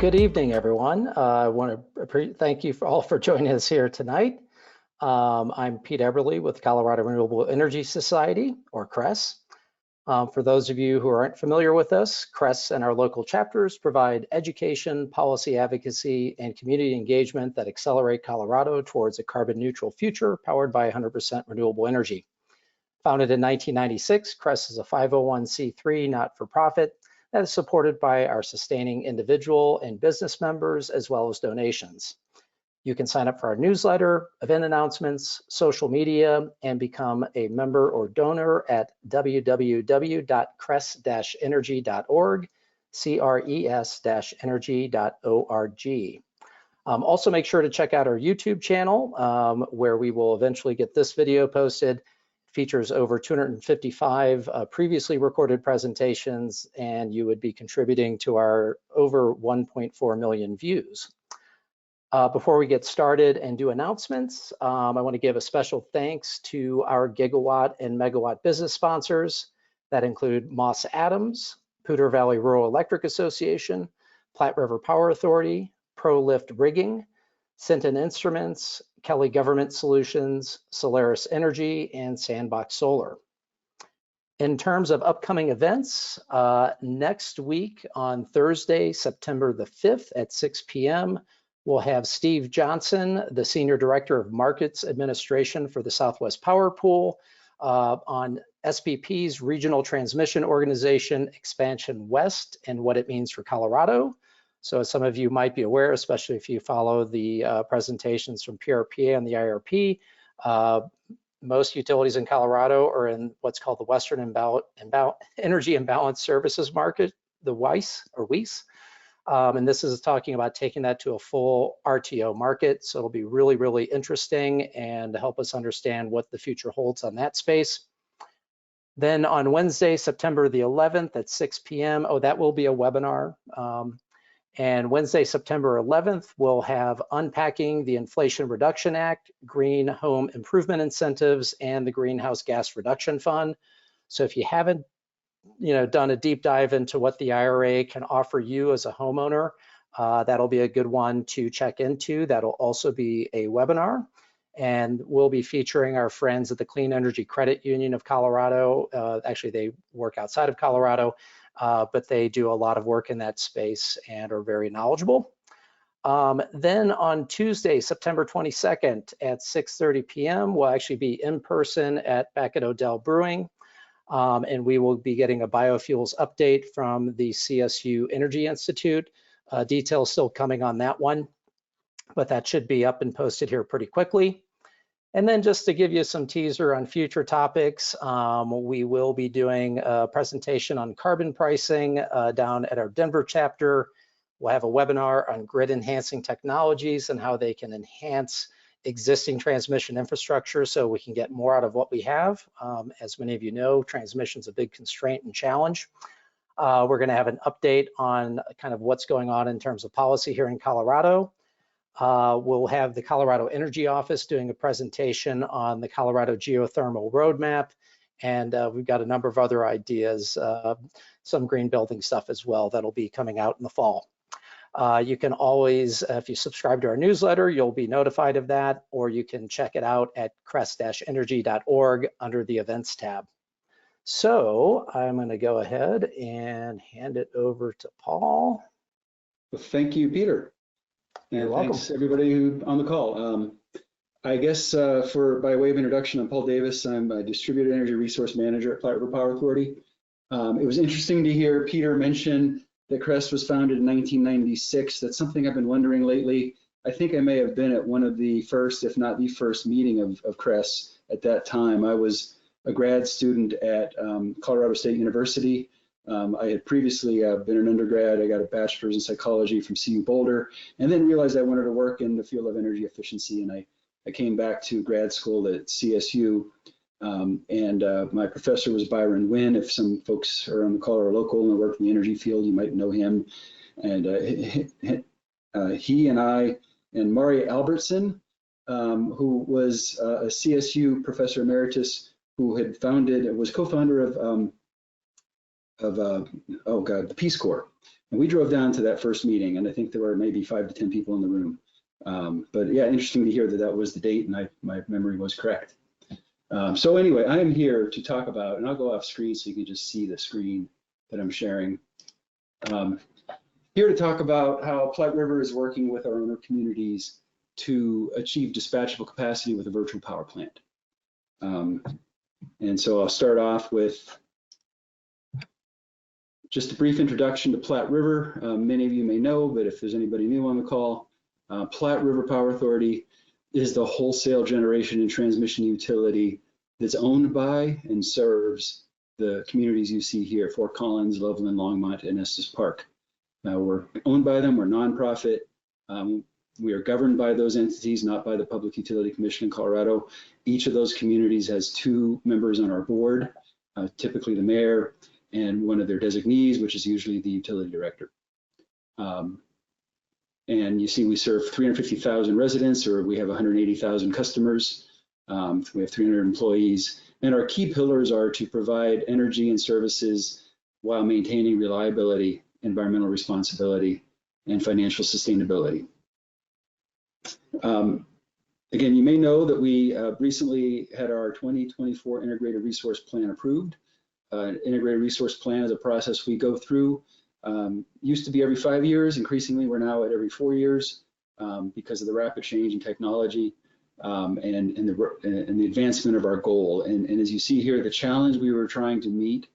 good evening, everyone. I want to thank you all for joining us here tonight. I'm Pete Eberle with Colorado Renewable Energy Society, or CRES. For those of you who aren't familiar with us, CRES and our local chapters provide education, policy advocacy, and community engagement that accelerate Colorado towards a carbon neutral future powered by 100% renewable energy. Founded in 1996, CRES is a 501c3 not-for-profit that is supported by our sustaining individual and business members, as well as donations. You can sign up for our newsletter, event announcements, social media, and become a member or donor at www.cres-energy.org, CRES-energy.org. Also make sure to check out our YouTube channel, where we will eventually get this video posted. Features over 255 previously recorded presentations, and you would be contributing to our over 1.4 million views. Before we get started and do announcements, I want to give a special thanks to our gigawatt and megawatt business sponsors that include Moss Adams, Poudre Valley Rural Electric Association, Platte River Power Authority, ProLift Rigging, Sinton Instruments, Kelly Government Solutions, Solaris Energy, and Sandbox Solar. In terms of upcoming events, next week on Thursday, September the 5th at 6 p.m., we'll have Steve Johnson, the Senior Director of Markets Administration for the Southwest Power Pool, on SPP's Regional Transmission Organization Expansion West and what it means for Colorado. So as some of you might be aware, especially if you follow the presentations from PRPA and the IRP, most utilities in Colorado are in what's called the Western Energy Imbalance Services Market, the WISE or WEIS. And this is talking about taking that to a full RTO market. So it'll be really, really interesting and help us understand what the future holds on that space. Then on Wednesday, September the 11th at 6 p.m., that will be a webinar. And Wednesday, September 11th, we'll have Unpacking the Inflation Reduction Act, Green Home Improvement Incentives, and the Greenhouse Gas Reduction Fund. So if you haven't done a deep dive into what the IRA can offer you as a homeowner, that'll be a good one to check into. That'll also be a webinar. And we'll be featuring our friends at the Clean Energy Credit Union of Colorado. Actually, they work outside of Colorado. But they do a lot of work in that space and are very knowledgeable. Then on Tuesday, September 22nd at 6:30 p.m., we'll actually be in person back at Odell Brewing. And we will be getting a biofuels update from the CSU Energy Institute. Details still coming on that one, but that should be up and posted here pretty quickly. And then just to give you some teaser on future topics, we will be doing a presentation on carbon pricing down at our Denver chapter. We'll have a webinar on grid enhancing technologies and how they can enhance existing transmission infrastructure so we can get more out of what we have. As many of you know, transmission is a big constraint and challenge. We're going to have an update on kind of what's going on in terms of policy here in Colorado. We'll have the Colorado Energy Office doing a presentation on the Colorado Geothermal Roadmap, and we've got a number of other ideas, some green building stuff as well that'll be coming out in the fall. You can always, if you subscribe to our newsletter, you'll be notified of that, or you can check it out at cres-energy.org under the events tab. So I'm going to go ahead and hand it over to Paul. Well, thank you, Peter. And thanks everybody on the call. I guess by way of introduction, I'm Paul Davis. I'm a Distributed Energy Resource Manager at Platte River Power Authority. It was interesting to hear Peter mention that CRES was founded in 1996. That's something I've been wondering lately. I think I may have been at one of the first, if not the first meeting of CRES at that time. I was a grad student at Colorado State University. I had previously been an undergrad. I got a bachelor's in psychology from CU Boulder, and then realized I wanted to work in the field of energy efficiency. And I came back to grad school at CSU, and my professor was Byron Wynn. If some folks are on the Colorado local and work in the energy field, you might know him. And he and I and Mari Albertson, who was a CSU professor emeritus, who had was co-founder of the Peace Corps, And we drove down to that first meeting, and I think there were maybe 5 to 10 people in the room. But yeah, interesting to hear that that was the date, and my memory was correct. So anyway, I am here to talk about, and I'll go off screen so you can just see the screen that I'm sharing. Here to talk about how Platte River is working with our owner communities to achieve dispatchable capacity with a virtual power plant. And so I'll start off with just a brief introduction to Platte River. Many of you may know, but if there's anybody new on the call, Platte River Power Authority is the wholesale generation and transmission utility that's owned by and serves the communities you see here: Fort Collins, Loveland, Longmont, and Estes Park. Now, we're owned by them, we're nonprofit. We are governed by those entities, not by the Public Utility Commission in Colorado. Each of those communities has 2 members on our board, typically the mayor and one of their designees, which is usually the utility director. And you see we serve 350,000 residents, or we have 180,000 customers. We have 300 employees. And our key pillars are to provide energy and services while maintaining reliability, environmental responsibility, and financial sustainability. Again, you may know that we recently had our 2024 Integrated Resource Plan approved. Integrated Resource Plan is a process we go through. Used to be every 5 years. Increasingly, we're now at every 4 years because of the rapid change in technology and the advancement of our goal. And as you see here, the challenge we were trying to meet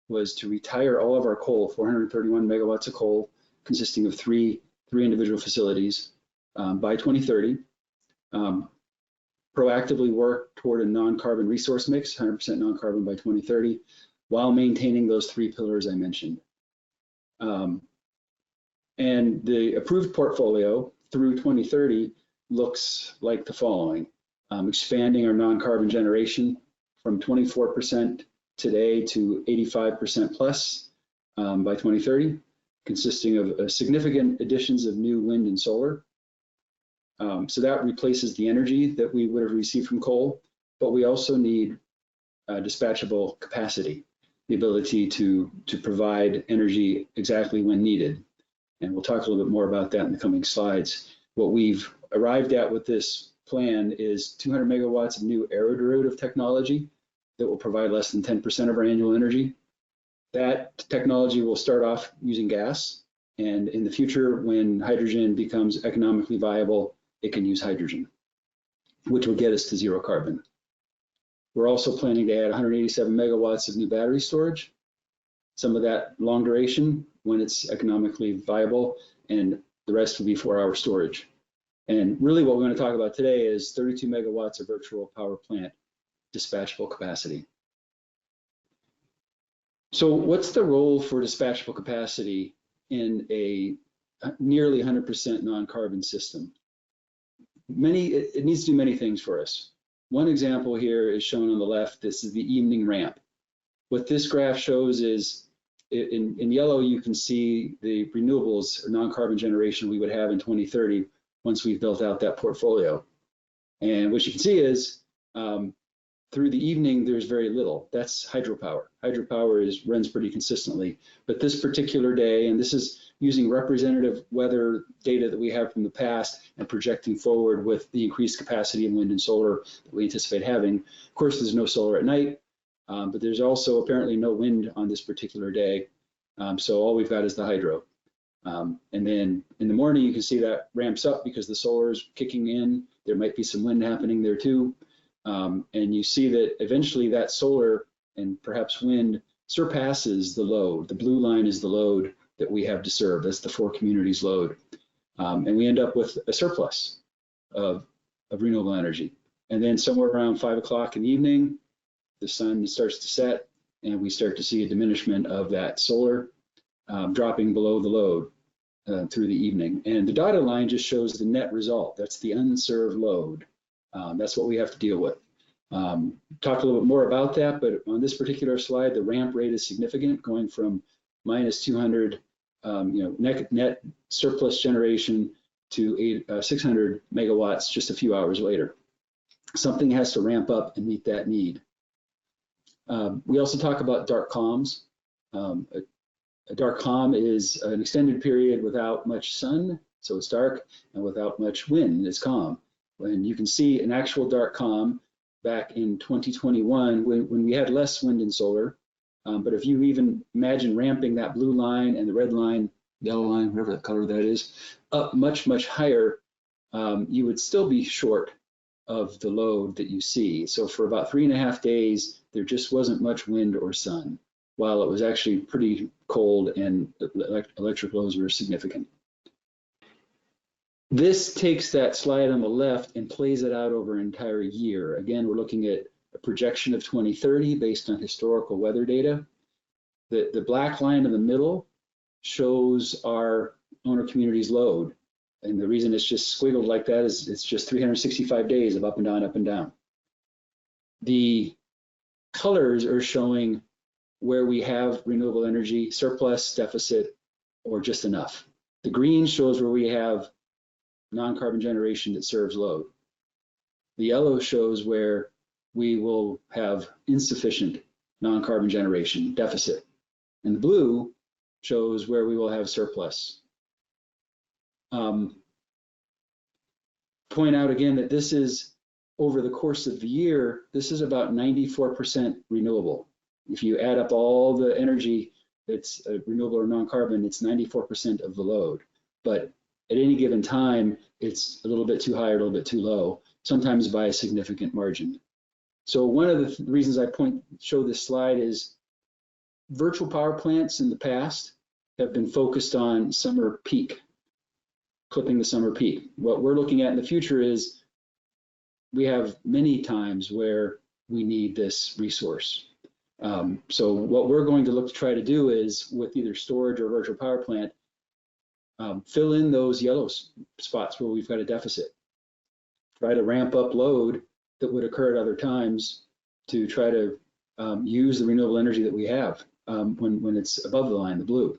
was to retire all of our coal, 431 megawatts of coal, consisting of three individual facilities by 2030. Proactively work toward a non-carbon resource mix, 100% non-carbon by 2030, while maintaining those 3 pillars I mentioned. And the approved portfolio through 2030 looks like the following: expanding our non-carbon generation from 24% today to 85% plus by 2030, consisting of significant additions of new wind and solar. So that replaces the energy that we would have received from coal, but we also need dispatchable capacity, the ability to provide energy exactly when needed. And we'll talk a little bit more about that in the coming slides. What we've arrived at with this plan is 200 megawatts of new aeroderivative technology that will provide less than 10% of our annual energy. That technology will start off using gas, and in the future, when hydrogen becomes economically viable, it can use hydrogen, which will get us to zero carbon. We're also planning to add 187 megawatts of new battery storage, some of that long duration when it's economically viable, and the rest will be 4-hour storage. And really what we're going to talk about today is 32 megawatts of virtual power plant dispatchable capacity. So what's the role for dispatchable capacity in a nearly 100% non-carbon system? It needs to do many things for us. One example here is shown on the left. This is the evening ramp. What this graph shows is, in yellow, you can see the renewables or non-carbon generation we would have in 2030 once we've built out that portfolio. And what you can see is through the evening, there's very little. That's hydropower. Hydropower runs pretty consistently. But this particular day, and this is using representative weather data that we have from the past and projecting forward with the increased capacity in wind and solar that we anticipate having. Of course, there's no solar at night, but there's also apparently no wind on this particular day. So all we've got is the hydro. And then in the morning, you can see that ramps up because the solar is kicking in. There might be some wind happening there too. And you see that eventually that solar and perhaps wind surpasses the load. The blue line is the load that we have to serve. That's the 4 communities load. And we end up with a surplus of renewable energy. And then somewhere around 5 o'clock in the evening, the sun starts to set and we start to see a diminishment of that solar dropping below the load through the evening. And the dotted line just shows the net result. That's the unserved load. That's what we have to deal with. Talk a little bit more about that, but on this particular slide, the ramp rate is significant, going from minus 200 net surplus generation to 600 megawatts just a few hours later. Something has to ramp up and meet that need. We also talk about dark columns. A dark calm is an extended period without much sun, so it's dark, and without much wind, it's calm. And you can see an actual dark calm back in 2021 when we had less wind and solar. But if you even imagine ramping that blue line and the red line, yellow line, whatever that color that is, up much, much higher, you would still be short of the load that you see. So for about 3.5 days, there just wasn't much wind or sun, while it was actually pretty cold and electric loads were significant. This takes that slide on the left and plays it out over an entire year. Again, we're looking at a projection of 2030 based on historical weather data. The black line in the middle shows our owner community's load. And the reason it's just squiggled like that is it's just 365 days of up and down, up and down. The colors are showing where we have renewable energy, surplus, deficit, or just enough. The green shows where we have non-carbon generation that serves load. The yellow shows where we will have insufficient non-carbon generation, deficit. And the blue shows where we will have surplus. Point out again that this is, over the course of the year, this is about 94% renewable. If you add up all the energy that's renewable or non-carbon, it's 94% of the load. But at any given time, it's a little bit too high or a little bit too low, sometimes by a significant margin. So one of the reasons I show this slide is virtual power plants in the past have been focused on summer peak, clipping the summer peak. What we're looking at in the future is we have many times where we need this resource. So what we're going to look to try to do is, with either storage or virtual power plant, fill in those yellow spots where we've got a deficit. Try to ramp up load that would occur at other times to try to use the renewable energy that we have when it's above the line, the blue.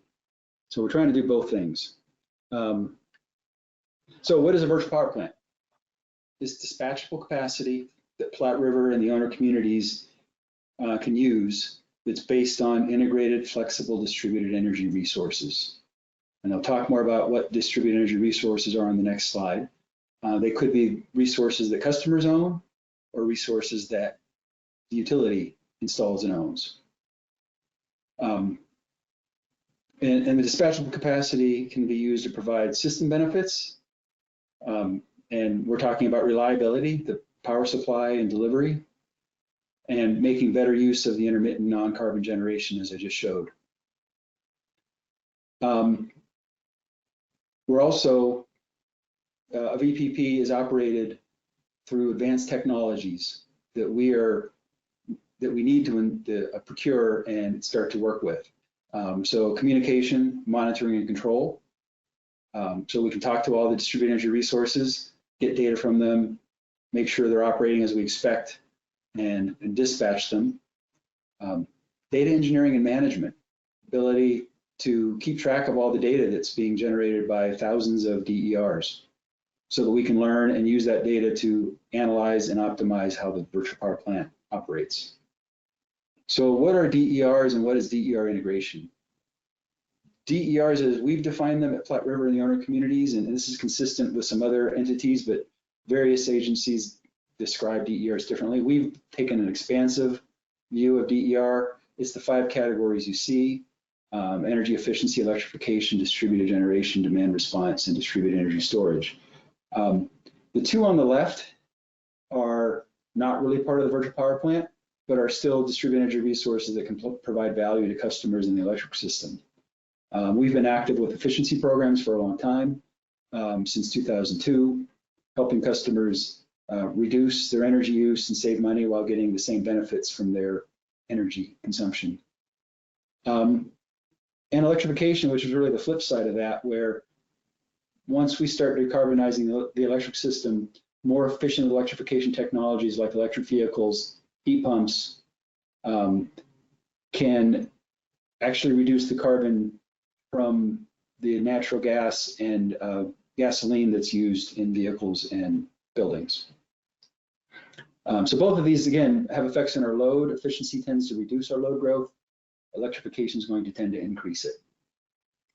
So we're trying to do both things. So what is a virtual power plant? It's dispatchable capacity that Platte River and the owner communities can use that's based on integrated, flexible, distributed energy resources. And I'll talk more about what distributed energy resources are on the next slide. They could be resources that customers own or resources that the utility installs and owns. And the dispatchable capacity can be used to provide system benefits. And we're talking about reliability, the power supply and delivery, and making better use of the intermittent non-carbon generation, as I just showed. We're also, a VPP is operated through advanced technologies that we need to procure and start to work with. So communication, monitoring, and control. So we can talk to all the distributed energy resources, get data from them, make sure they're operating as we expect, and dispatch them. Data engineering and management, ability to keep track of all the data that's being generated by thousands of DERs so that we can learn and use that data to analyze and optimize how the virtual power plant operates. So what are DERs and what is DER integration? DERs, as we've defined them at Platte River and the owner communities, and this is consistent with some other entities, but various agencies describe DERs differently. We've taken an expansive view of DER. It's the 5 categories you see: energy efficiency, electrification, distributed generation, demand response, and distributed energy storage. The 2 on the left are not really part of the virtual power plant, but are still distributed energy resources that can provide value to customers in the electric system. We've been active with efficiency programs for a long time, since 2002, helping customers reduce their energy use and save money while getting the same benefits from their energy consumption. And electrification, which is really the flip side of that, where once we start decarbonizing the electric system, more efficient electrification technologies like electric vehicles, heat pumps, can actually reduce the carbon from the natural gas and gasoline that's used in vehicles and buildings. So both of these, again, have effects on our load. Efficiency tends to reduce our load growth. Electrification is going to tend to increase it.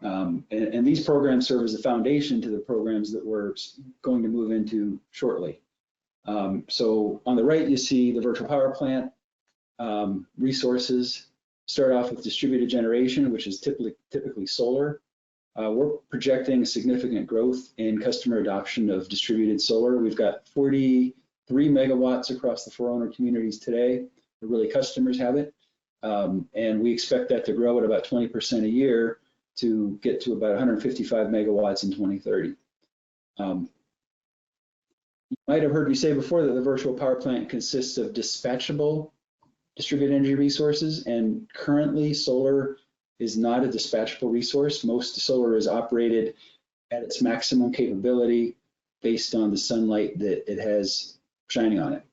And these programs serve as the foundation to the programs that we're going to move into shortly. So on the right, you see the virtual power plant resources. Start off with distributed generation, which is typically solar. We're projecting significant growth in customer adoption of distributed solar. We've got 43 megawatts across the 4-owner communities today, where really customers have it. And we expect that to grow at about 20% a year to get to about 155 megawatts in 2030. You might have heard me say before that the virtual power plant consists of dispatchable distributed energy resources, and currently solar is not a dispatchable resource. Most solar is operated at its maximum capability based on the sunlight that it has shining on it.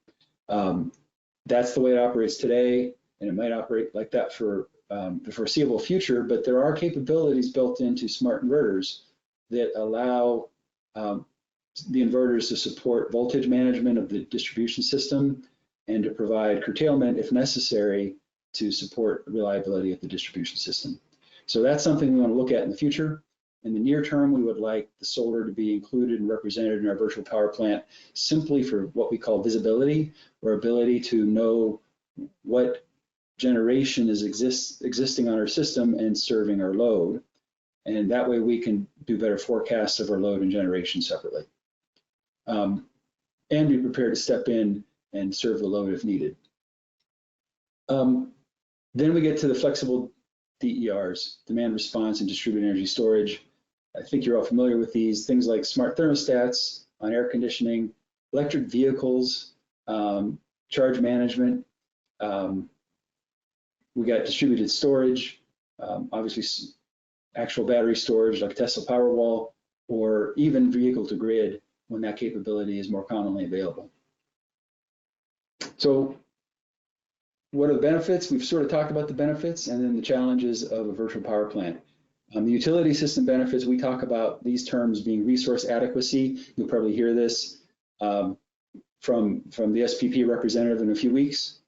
That's the way it operates today, and it might operate like that for the foreseeable future, but there are capabilities built into smart inverters that allow the inverters to support voltage management of the distribution system and to provide curtailment if necessary to support reliability of the distribution system. So that's something we want to look at in the future. In the near term, we would like the solar to be included and represented in our virtual power plant simply for what we call visibility, or ability to know what generation is existing on our system and serving our load. And that way we can do better forecasts of our load and generation separately. And be prepared to step in and serve the load if needed. Then we get to the flexible DERs, demand response and distributed energy storage. I think you're all familiar with these, things like smart thermostats on air conditioning, electric vehicles, charge management. We got distributed storage, obviously actual battery storage like Tesla Powerwall, or even vehicle to grid when that capability is more commonly available. So what are the benefits? We've sort of talked about the benefits and then the challenges of a virtual power plant. The utility system benefits, we talk about these terms being resource adequacy. You'll probably hear this from the SPP representative in a few weeks.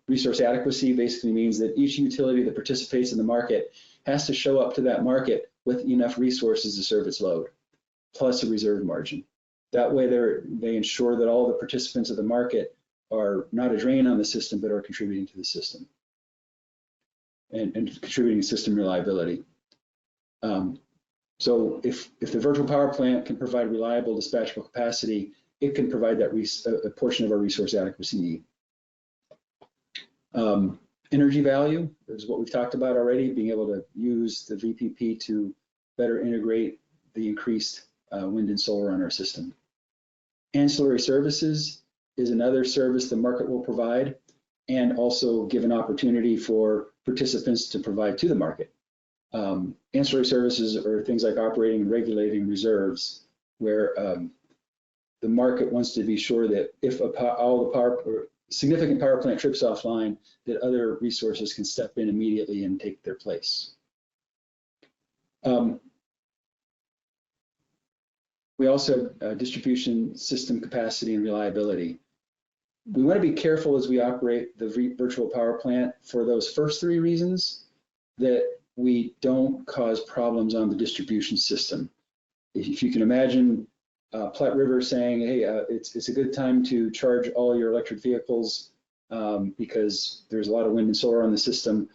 Resource adequacy basically means that each utility that participates in the market has to show up to that market with enough resources to serve its load, plus a reserve margin. That way they ensure that all the participants of the market are not a drain on the system, but are contributing to the system and contributing to system reliability. So if the virtual power plant can provide reliable dispatchable capacity, it can provide that a portion of our resource adequacy need. Energy value is what we've talked about already, being able to use the VPP to better integrate the increased wind and solar on our system. Ancillary services is another service the market will provide, and also give an opportunity for participants to provide to the market. Ancillary services are things like operating and regulating reserves, where the market wants to be sure that if significant power plant trips offline, that other resources can step in immediately and take their place. We also have distribution system capacity and reliability. We want to be careful as we operate the virtual power plant for those first three reasons, that we don't cause problems on the distribution system. If you can imagine Platte River saying, hey, it's a good time to charge all your electric vehicles because there's a lot of wind and solar on the system,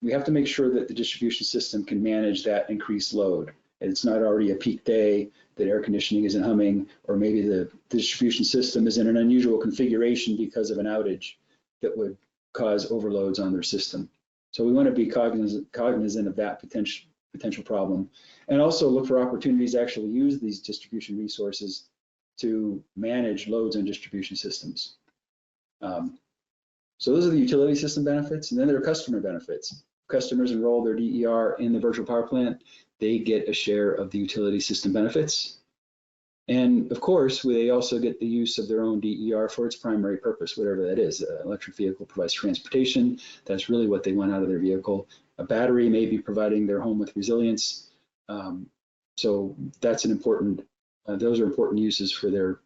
we have to make sure that the distribution system can manage that increased load. It's not already a peak day, that air conditioning isn't humming, or maybe the distribution system is in an unusual configuration because of an outage that would cause overloads on their system. So we want to be cognizant of that potential problem, and also look for opportunities to actually use these distribution resources to manage loads on distribution systems. So those are the utility system benefits, and then there are customer benefits. Customers enroll their DER in the virtual power plant, they get a share of the utility system benefits. And of course, they also get the use of their own DER for its primary purpose, whatever that is. An electric vehicle provides transportation. That's really what they want out of their vehicle. A battery may be providing their home with resilience. So that's an important, those are important uses for their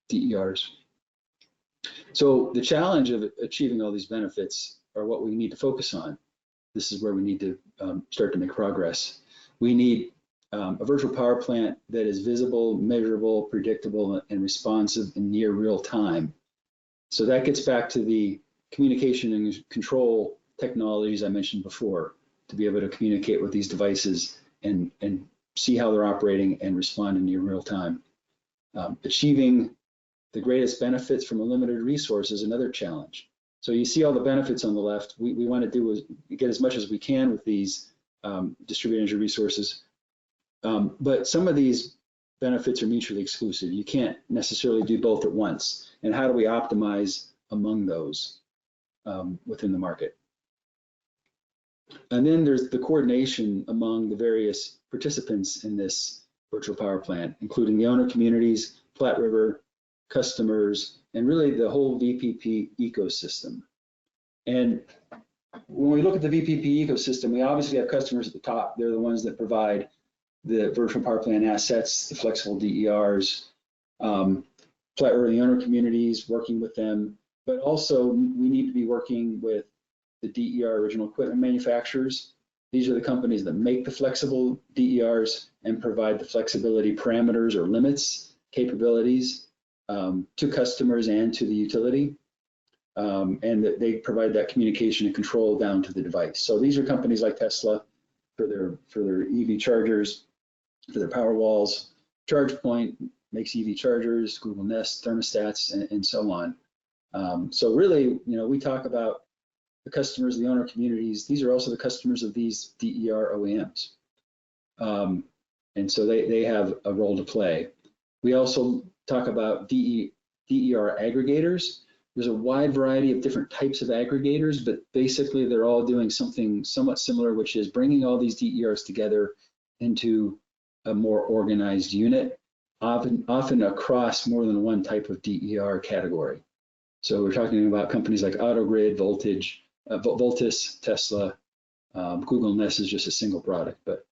DERs. So the challenge of achieving all these benefits are what we need to focus on. this is where we need to start to make progress. We need a virtual power plant that is visible, measurable, predictable, and responsive in near real time. So that gets back to the communication and control technologies I mentioned before, to be able to communicate with these devices and see how they're operating and respond in near real time. Achieving the greatest benefits from a limited resource is another challenge. So you see all the benefits on the left. We want to do is get as much as we can with these distributed energy resources. But some of these benefits are mutually exclusive. You can't necessarily do both at once. And how do we optimize among those within the market? And then there's the coordination among the various participants in this virtual power plant, including the owner communities, Platte River, customers, and really the whole VPP ecosystem. And when we look at the VPP ecosystem, we obviously have customers at the top. They're the ones that provide the virtual power plant assets, the flexible DERs, Platte River, the owner communities, working with them. But also we need to be working with the DER original equipment manufacturers. These are the companies that make the flexible DERs and provide the flexibility parameters or limits, capabilities to customers and to the utility. And that they provide that communication and control down to the device. So these are companies like Tesla for their EV chargers, for their power walls. ChargePoint makes EV chargers, Google Nest thermostats, and so on. So really, we talk about the customers, the owner communities. These are also the customers of these DER OEMs. And so they have a role to play. We also talk about DER aggregators. There's a wide variety of different types of aggregators, but basically they're all doing something somewhat similar, which is bringing all these DERs together into a more organized unit, often across more than one type of DER category. So we're talking about companies like AutoGrid, Voltus, Tesla, Google Nest is just a single product, but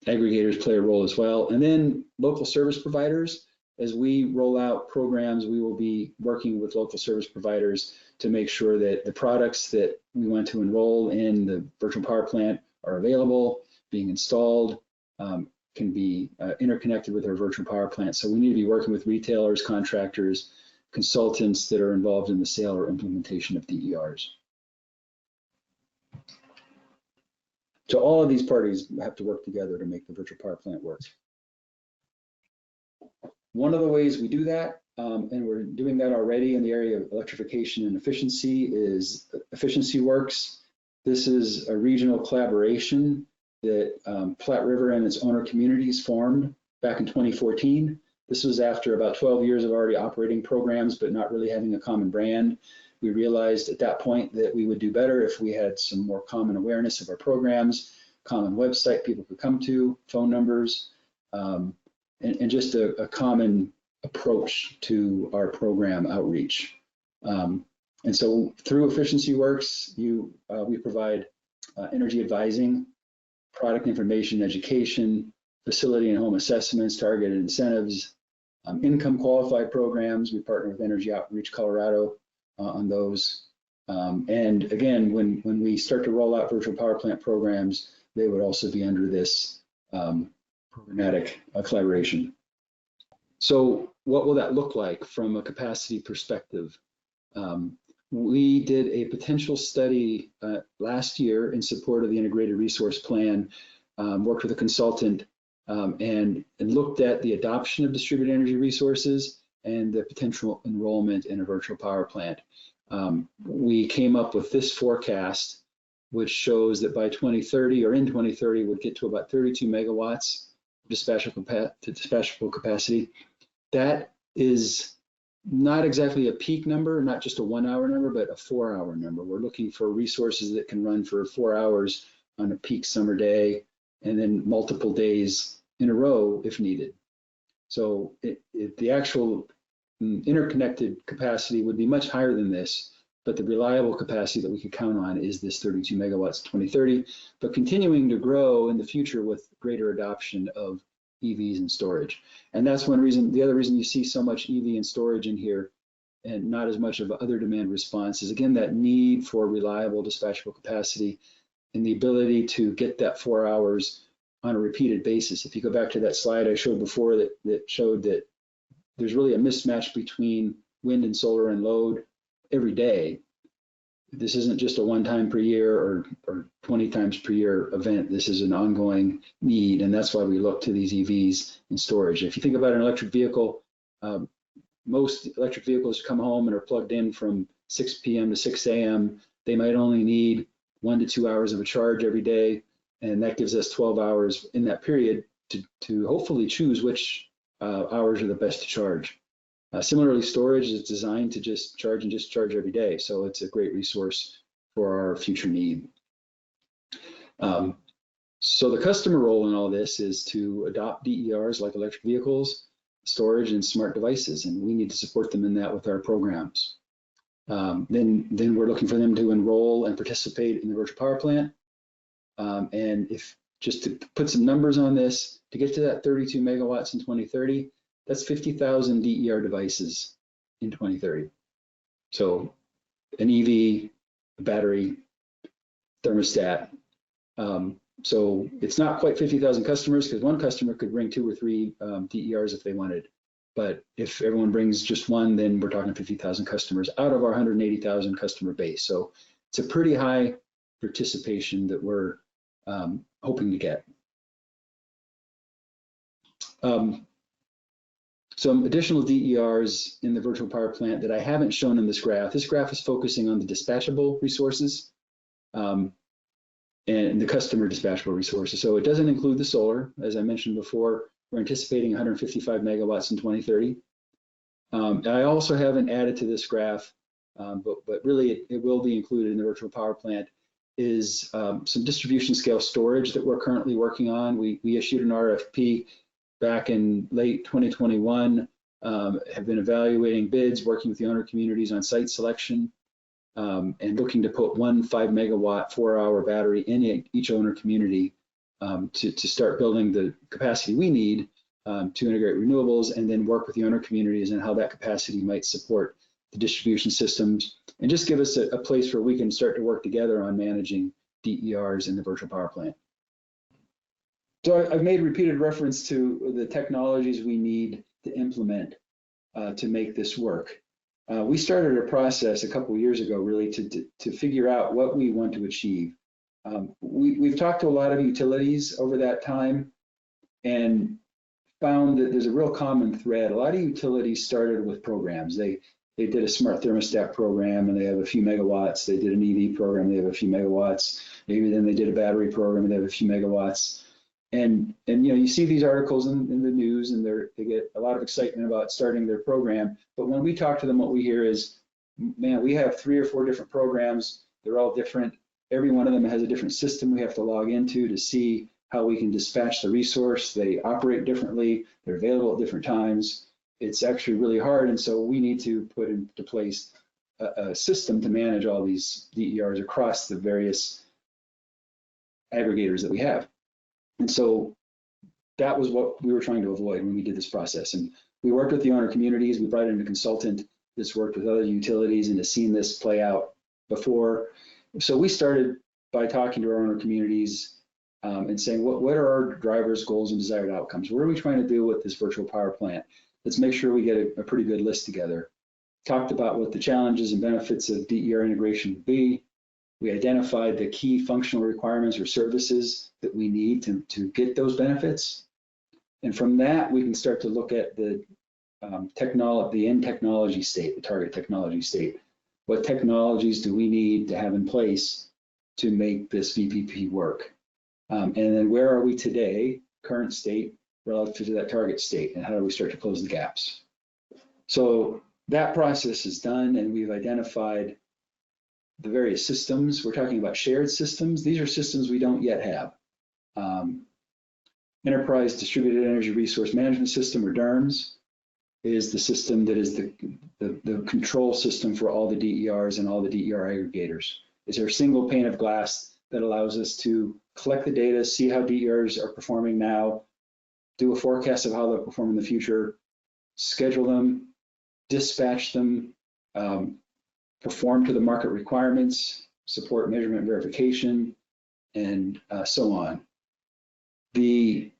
aggregators play a role as well. And then local service providers. As we roll out programs, we will be working with local service providers to make sure that the products that we want to enroll in the virtual power plant are available, being installed, can be interconnected with our virtual power plant. So we need to be working with retailers, contractors, consultants that are involved in the sale or implementation of DERs. So all of these parties have to work together to make the virtual power plant work. One of the ways we do that, and we're doing that already in the area of electrification and efficiency, is Efficiency Works. This is a regional collaboration that Platte River and its owner communities formed back in 2014. This was after about 12 years of already operating programs, but not really having a common brand. We realized at that point that we would do better if we had some more common awareness of our programs, common website people could come to, phone numbers, and just a common approach to our program outreach. And so through Efficiency Works, we provide energy advising, product information, education, facility and home assessments, targeted incentives, income qualified programs. We partner with Energy Outreach Colorado on those. And again, when we start to roll out virtual power plant programs, they would also be under this programmatic collaboration. So what will that look like from a capacity perspective? We did a potential study last year in support of the Integrated Resource Plan, worked with a consultant and looked at the adoption of distributed energy resources and the potential enrollment in a virtual power plant. We came up with this forecast, which shows that by 2030 or in 2030 would get to about 32 megawatts dispatchable capacity. That is not exactly a peak number, not just a 1 hour number, but a 4 hour number. We're looking for resources that can run for 4 hours on a peak summer day and then multiple days in a row if needed. So the actual interconnected capacity would be much higher than this, but the reliable capacity that we could count on is this 32 megawatts 2030, but continuing to grow in the future with greater adoption of EVs and storage. And that's one reason, the other reason you see so much EV and storage in here and not as much of other demand response is, again, that need for reliable dispatchable capacity and the ability to get that 4 hours on a repeated basis. If you go back to that slide I showed before that showed that there's really a mismatch between wind and solar and load every day. This isn't just a one time per year or 20 times per year event. This is an ongoing need, and that's why we look to these EVs in storage. If you think about an electric vehicle, most electric vehicles come home and are plugged in from 6 p.m. to 6 a.m. They might only need 1 to 2 hours of a charge every day, and that gives us 12 hours in that period to hopefully choose which hours are the best to charge. Similarly, storage is designed to just charge and discharge every day, so it's a great resource for our future need. So the customer role in all this is to adopt DERs like electric vehicles, storage, and smart devices, and we need to support them in that with our programs. Then we're looking for them to enroll and participate in the virtual power plant. And if just to put some numbers on this, to get to that 32 megawatts in 2030, that's 50,000 DER devices in 2030. So an EV, a battery, thermostat. So it's not quite 50,000 customers, because one customer could bring 2 or 3 DERs if they wanted. But if everyone brings just one, then we're talking 50,000 customers out of our 180,000 customer base. So it's a pretty high participation that we're hoping to get. Some additional DERs in the virtual power plant that I haven't shown in this graph. This graph is focusing on the dispatchable resources and the customer dispatchable resources. So it doesn't include the solar. As I mentioned before, we're anticipating 155 megawatts in 2030. I also haven't added to this graph, but really it will be included in the virtual power plant, is some distribution scale storage that we're currently working on. We issued an RFP back in late 2021, have been evaluating bids, working with the owner communities on site selection, and looking to put 1 5 megawatt 4-hour battery in each owner community to start building the capacity we need to integrate renewables, and then work with the owner communities and how that capacity might support the distribution systems, and just give us a place where we can start to work together on managing DERs in the virtual power plant. So I've made repeated reference to the technologies we need to implement to make this work. We started a process a couple of years ago, really, to figure out what we want to achieve. We've talked to a lot of utilities over that time and found that there's a real common thread. A lot of utilities started with programs. They did a smart thermostat program and they have a few megawatts. They did an EV program, they have a few megawatts. Maybe then they did a battery program and they have a few megawatts. And you know, you see these articles in the news and they get a lot of excitement about starting their program. But when we talk to them, what we hear is, man, we have 3 or 4 different programs. They're all different. Every one of them has a different system we have to log into to see how we can dispatch the resource. They operate differently. They're available at different times. It's actually really hard. And so we need to put into place a system to manage all these DERs across the various aggregators that we have. And so that was what we were trying to avoid when we did this process. And we worked with the owner communities. We brought in a consultant that's worked with other utilities and has seen this play out before. So we started by talking to our owner communities and saying, what are our drivers, goals, and desired outcomes? What are we trying to do with this virtual power plant? Let's make sure we get a pretty good list together. Talked about what the challenges and benefits of DER integration would be. We identified the key functional requirements or services that we need to get those benefits. And from that, we can start to look at the end technology state, the target technology state. What technologies do we need to have in place to make this VPP work? And then where are we today, current state, relative to that target state, and how do we start to close the gaps? So that process is done, and we've identified the various systems. We're talking about shared systems. These are systems we don't yet have. Enterprise Distributed Energy Resource Management System, or DERMS, is the system that is the control system for all the DERs and all the DER aggregators. It's our single pane of glass that allows us to collect the data, see how DERs are performing now, do a forecast of how they'll perform in the future, schedule them, dispatch them, perform to the market requirements, support measurement verification, and so on. The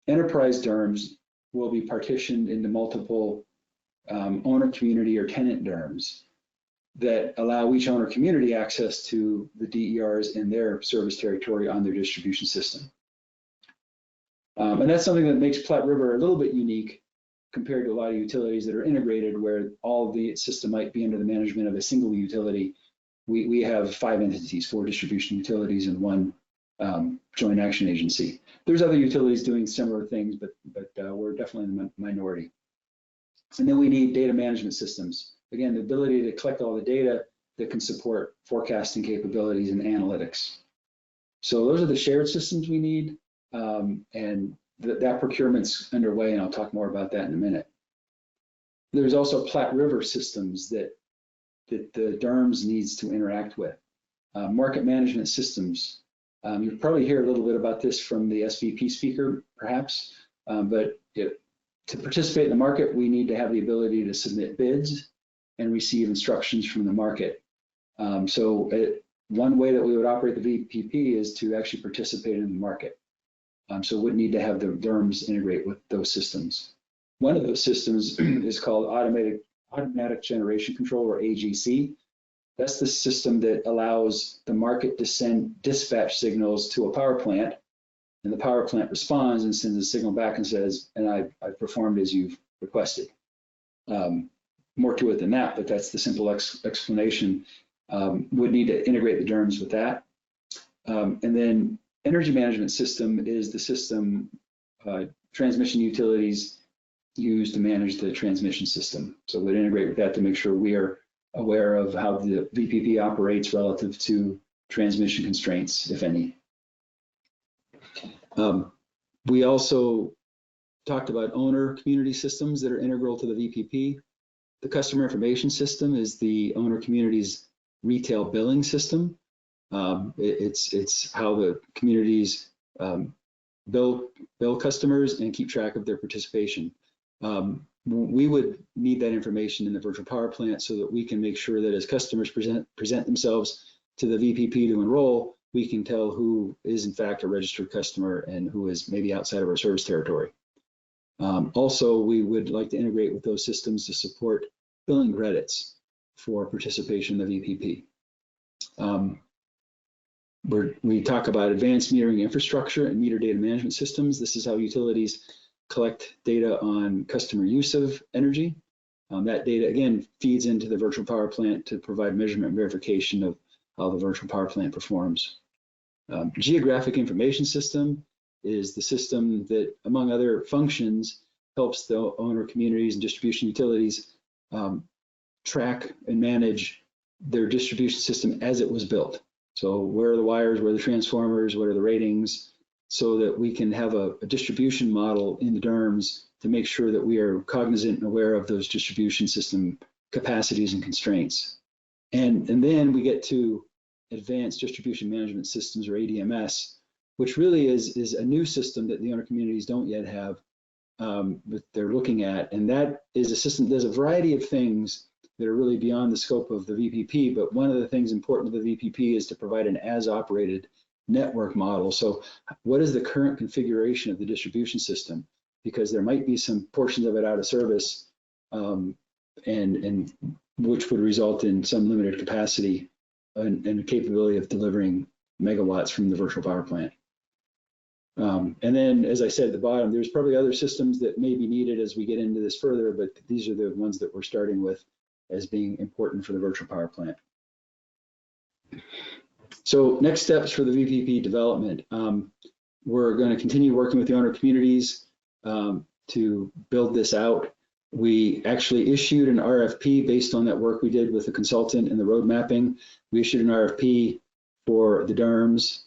enterprise DERMS will be partitioned into multiple owner community or tenant DERMS that allow each owner community access to the DERs in their service territory on their distribution system. And that's something that makes Platte River a little bit unique compared to a lot of utilities that are integrated, where all of the system might be under the management of a single utility. We have 5 entities, 4 distribution utilities and 1 joint action agency. There's other utilities doing similar things, but we're definitely in the minority. And then we need data management systems. Again, the ability to collect all the data that can support forecasting capabilities and analytics. So those are the shared systems we need, and that procurement's underway, and I'll talk more about that in a minute. There's also Platte River systems that the DERMS needs to interact with. Market management systems. You'll probably hear a little bit about this from the SVP speaker, perhaps, but to participate in the market, we need to have the ability to submit bids and receive instructions from the market. One way that we would operate the VPP is to actually participate in the market. So we'd need to have the DERMS integrate with those systems. One of those systems is called Automatic Generation Control, or AGC. That's the system that allows the market to send dispatch signals to a power plant, and the power plant responds and sends a signal back and says, and I've performed as you've requested. More to it than that, but that's the simple explanation. Would need to integrate the DERMS with that. And then energy management system is the system transmission utilities use to manage the transmission system. So we'd integrate with that to make sure we are aware of how the VPP operates relative to transmission constraints, if any. We also talked about owner community systems that are integral to the VPP. The customer information system is the owner community's retail billing system. It's how the communities bill customers and keep track of their participation. We would need that information in the virtual power plant so that we can make sure that as customers present themselves to the VPP to enroll, we can tell who is in fact a registered customer and who is maybe outside of our service territory. Also, we would like to integrate with those systems to support billing credits for participation in the VPP. We talk about advanced metering infrastructure and meter data management systems. This is how utilities collect data on customer use of energy. That data, again, feeds into the virtual power plant to provide measurement and verification of how the virtual power plant performs. Geographic information system is the system that, among other functions, helps the owner communities and distribution utilities track and manage their distribution system as it was built. So where are the wires, where are the transformers, what are the ratings, so that we can have a distribution model in the DERMS to make sure that we are cognizant and aware of those distribution system capacities and constraints. And then we get to advanced distribution management systems, or ADMS, which really is a new system that the owner communities don't yet have, that they're looking at. And that is a system, there's a variety of things that are really beyond the scope of the VPP, but one of the things important to the VPP is to provide an as-operated network model. So what is the current configuration of the distribution system? Because there might be some portions of it out of service, and which would result in some limited capacity and the capability of delivering megawatts from the virtual power plant. And then, as I said at the bottom, there's probably other systems that may be needed as we get into this further, but these are the ones that we're starting with as being important for the virtual power plant. So next steps for the VPP development. We're going to continue working with the owner communities to build this out. We actually issued an RFP based on that work we did with the consultant and the road mapping. We issued an RFP for the DERMS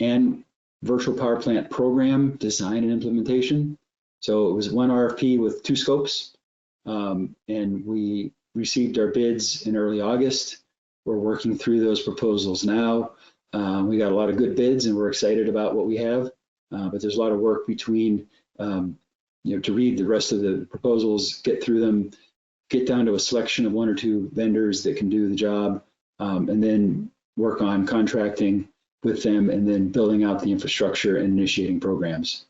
and virtual power plant program design and implementation. So it was one RFP with 2 scopes, and we received our bids in early August. We're working through those proposals now. We got a lot of good bids and we're excited about what we have, but there's a lot of work between to read the rest of the proposals, get through them, get down to a selection of 1 or 2 vendors that can do the job, and then work on contracting with them and then building out the infrastructure and initiating programs.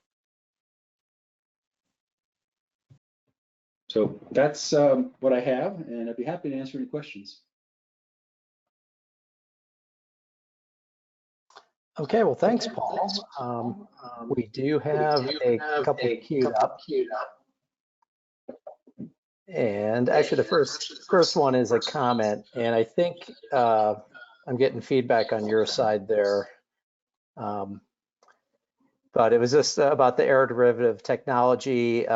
So that's what I have, and I'd be happy to answer any questions. Okay, well, thanks, Paul. We do have a couple queued up. And actually, the first one is a comment, and I think I'm getting feedback on your side there. But it was just about the aeroderivative technology.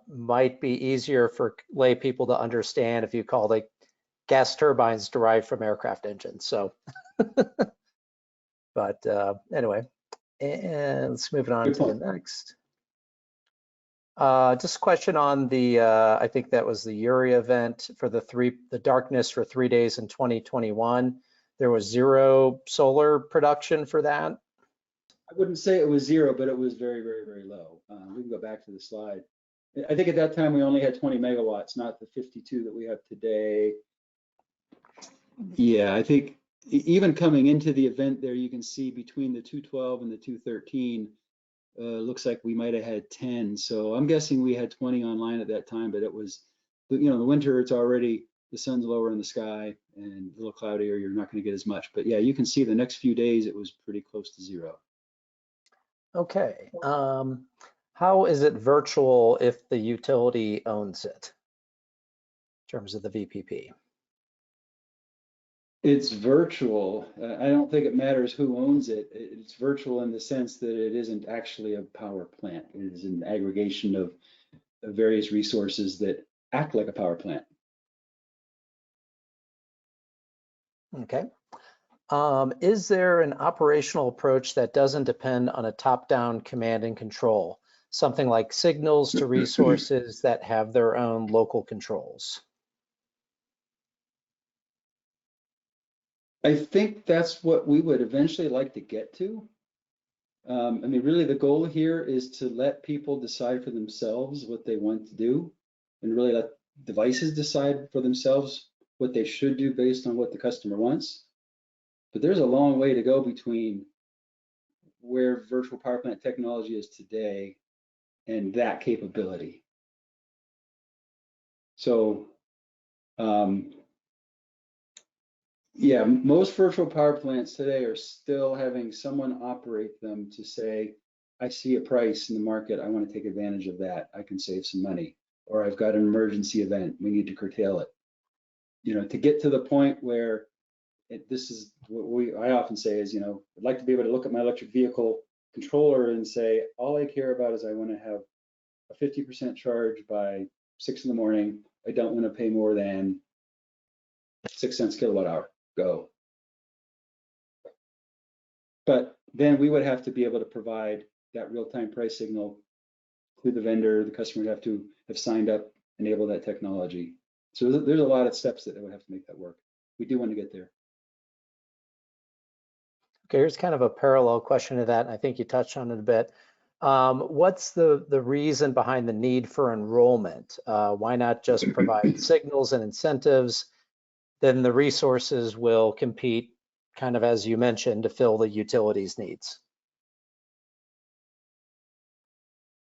Might be easier for lay people to understand if you call the gas turbines derived from aircraft engines. So, but anyway, and let's move it on to the next. Just a question on the, I think that was the URI event for the darkness for 3 days in 2021. There was 0 solar production for that. I wouldn't say it was 0, but it was very, very, very low. We can go back to the slide. I think at that time we only had 20 megawatts, not the 52 that we have today. Yeah, I think even coming into the event there, you can see between the 212 and the 213, looks like we might have had 10. So I'm guessing we had 20 online at that time, but it was, you know, the winter, it's already, the sun's lower in the sky and a little cloudier, you're not going to get as much. But yeah, you can see the next few days, it was pretty close to 0. Okay. How is it virtual if the utility owns it in terms of the VPP? It's virtual. I don't think it matters who owns it. It's virtual in the sense that it isn't actually a power plant. It is an aggregation of various resources that act like a power plant. Okay. Is there an operational approach that doesn't depend on a top-down command and control, something like signals to resources that have their own local controls? I think that's what we would eventually like to get to. I mean, really the goal here is to let people decide for themselves what they want to do and really let devices decide for themselves what they should do based on what the customer wants. But there's a long way to go between where virtual power plant technology is today and that capability. So, yeah, most virtual power plants today are still having someone operate them to say, I see a price in the market, I want to take advantage of that, I can save some money, or I've got an emergency event, we need to curtail it. You know, to get to the point where this is what I often say is, you know, I'd like to be able to look at my electric vehicle controller and say, all I care about is I want to have a 50% charge by 6 in the morning. I don't want to pay more than 6 cents kilowatt hour. Go. But then we would have to be able to provide that real-time price signal to the vendor. The customer would have to have signed up, enable that technology. So there's a lot of steps that would have to make that work. We do want to get there. Okay, here's kind of a parallel question to that, and I think you touched on it a bit. What's the reason behind the need for enrollment? Why not just provide signals and incentives? Then the resources will compete, kind of as you mentioned, to fill the utilities needs.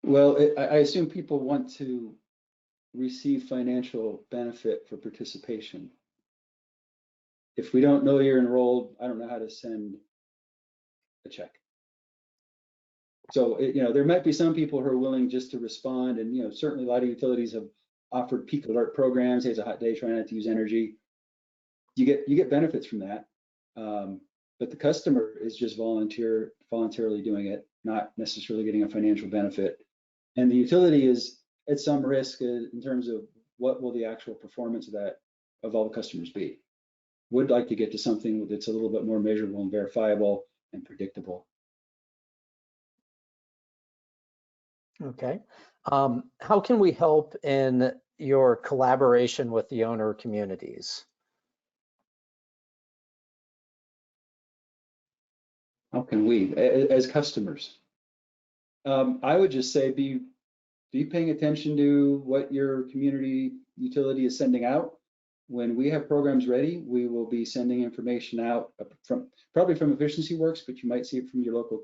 Well, I assume people want to receive financial benefit for participation. If we don't know you're enrolled, I don't know how to send a check. So, you know, there might be some people who are willing just to respond, and, you know, certainly a lot of utilities have offered peak alert programs. Hey, it's a hot day, try not to use energy. You get benefits from that, but the customer is just voluntarily doing it, not necessarily getting a financial benefit. And the utility is at some risk in terms of what will the actual performance of all the customers be. Would like to get to something that's a little bit more measurable and verifiable and predictable. Okay. How can we help in your collaboration with the owner communities? How can we, as customers? I would just say be be paying attention to what your community utility is sending out. When we have programs ready, we will be sending information out probably from Efficiency Works, but you might see it from your local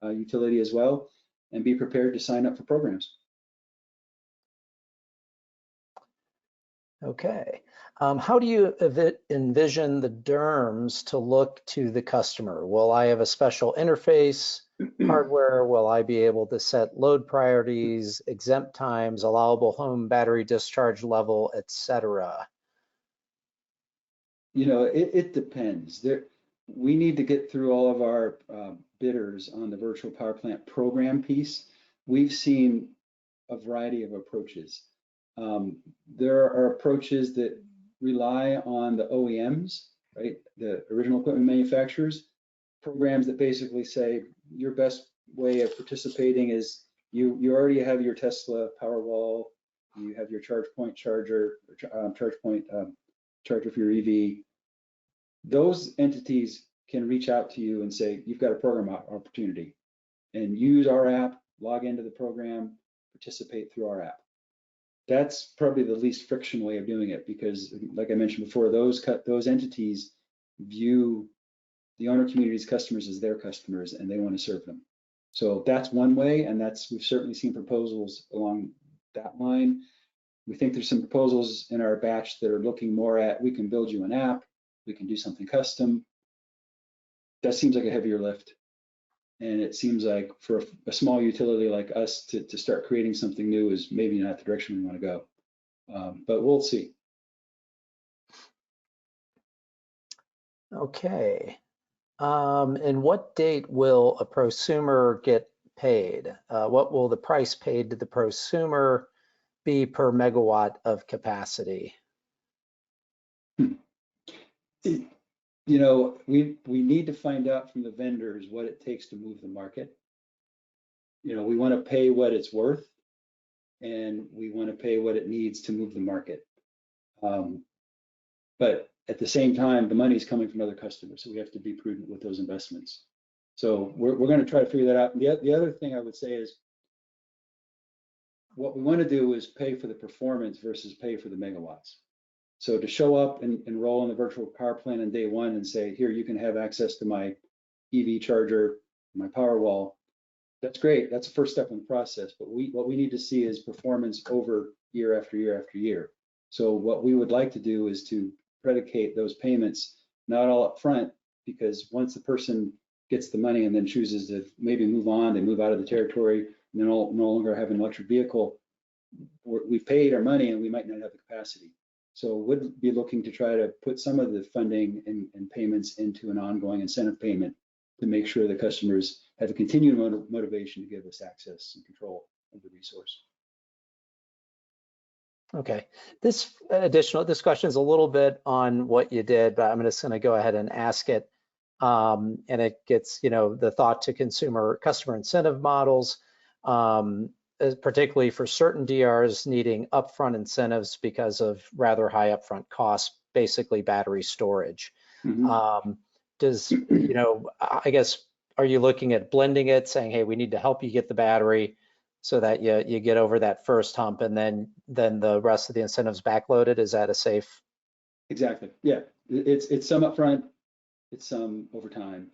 utility as well, and be prepared to sign up for programs. Okay. How do you envision the DERMS to look to the customer? Will I have a special interface, hardware? Will I be able to set load priorities, exempt times, allowable home battery discharge level, etc.? You know, it depends. We need to get through all of our bidders on the virtual power plant program piece. We've seen a variety of approaches. There are approaches that rely on the OEMs, right? The original equipment manufacturers, programs that basically say your best way of participating is you already have your Tesla Powerwall, you have your charge point charger, charger for your EV. Those entities can reach out to you and say, you've got a program opportunity, and use our app, log into the program, participate through our app. That's probably the least friction way of doing it, because like I mentioned before, those entities view the owner community's customers as their customers, and they want to serve them. So that's one way, and we've certainly seen proposals along that line. We think there's some proposals in our batch that are looking more at, we can build you an app, we can do something custom. That seems like a heavier lift. And it seems like for a small utility like us to start creating something new is maybe not the direction we want to go. But we'll see. Okay. And what date will a prosumer get paid? What will the price paid to the prosumer be per megawatt of capacity? You know, we need to find out from the vendors what it takes to move the market. You know, we want to pay what it's worth, and we want to pay what it needs to move the market. But at the same time, the money's coming from other customers, so we have to be prudent with those investments. So we're going to try to figure that out. And the other thing I would say is, what we want to do is pay for the performance versus pay for the megawatts. So to show up and enroll in the virtual power plant on day one and say, here, you can have access to my EV charger, my Powerwall, that's great. That's the first step in the process. But what we need to see is performance over year after year after year. So what we would like to do is to predicate those payments, not all up front, because once the person gets the money and then chooses to maybe move on, they move out of the territory, and they no longer have an electric vehicle, we've paid our money and we might not have the capacity. So we'd be looking to try to put some of the funding and payments into an ongoing incentive payment to make sure the customers have a continued motivation to give us access and control of the resource. Okay, this question is a little bit on what you did, but I'm just going to go ahead and ask it. And it gets, you know, the thought to customer incentive models, particularly for certain DRs needing upfront incentives because of rather high upfront costs, basically battery storage. Mm-hmm. You know, I guess, are you looking at blending it, saying, hey, we need to help you get the battery so that you get over that first hump, and then the rest of the incentives backloaded? Is that a safe? Exactly. Yeah, it's some upfront, it's some over time.